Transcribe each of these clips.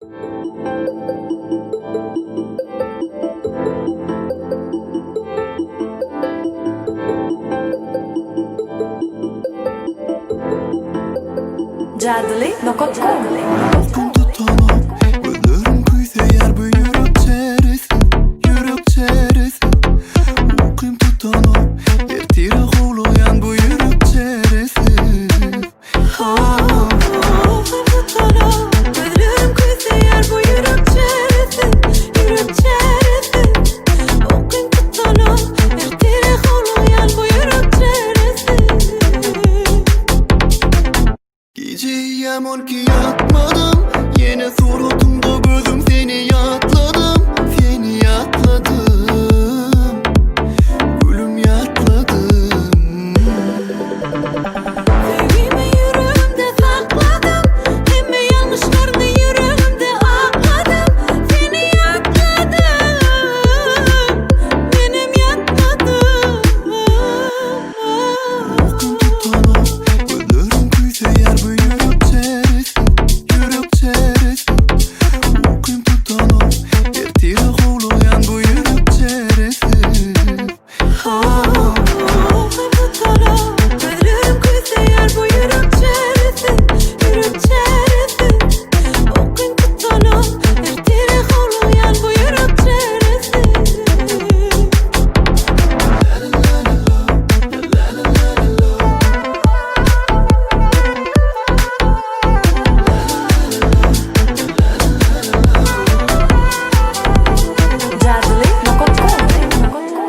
Jadli.com gözlerim kuysa yer bu yürek çeresi Okuyum tutanıp ertire hovlayan bu yürek çeresi gözlerim kuysa yer bu yürek çeresi Okuyum tutanıp ertire hovlayan bu yürek çeresi Geceyem ol ki yatmadım yine suratımda gözüm seni yatladım gülüm yatladım Sevgimi yüreğimde sakladım Hemme yanlışlarını yüreğimde ağladım Seni yatladım Benim yatmadım Okuyum tutanıp gözlerim kuysa yer bu yürek çeresi Okuyum tutanıp ertire hovlayan bu yürek çeresi gözlerim kuysa yer bu yürek çeresi Okuyum tutanıp ertire hovlayan bu yürek çeresi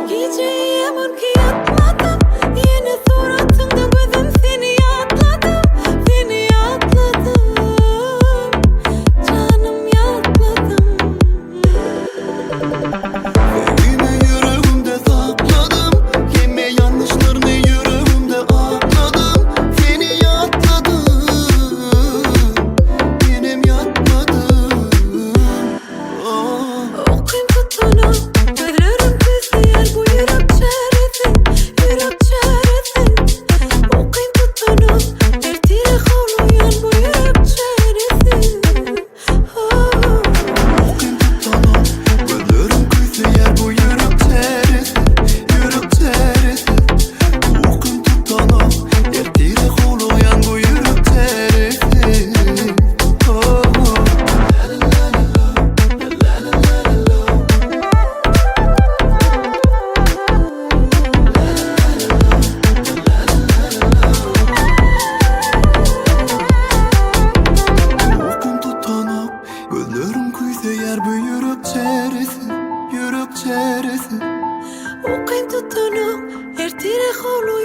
Geceyem ol ki yatmadım Yine suratında gözüm seni yatladım Canım yatladım Sevgimi yüreğimde sakladım yeme yanlışlarını yüreğimde ağladım Seni yatladım benim yatmadım Okuyum tutanıp gözlerim kuysa yer bu yürek çeresi Okuyum tutanıp ertire hovlayan bu yürek çeresi Okuyum tutanıp gözlerim kuysa yer bu yürek çeresi Okuyum tutanıp ertire hovlayan bu yürek çeresi Okuyum tutanıp gözlerim kuysa yer bu yürek çeresi Okuyum tutanıp ertire hovlayan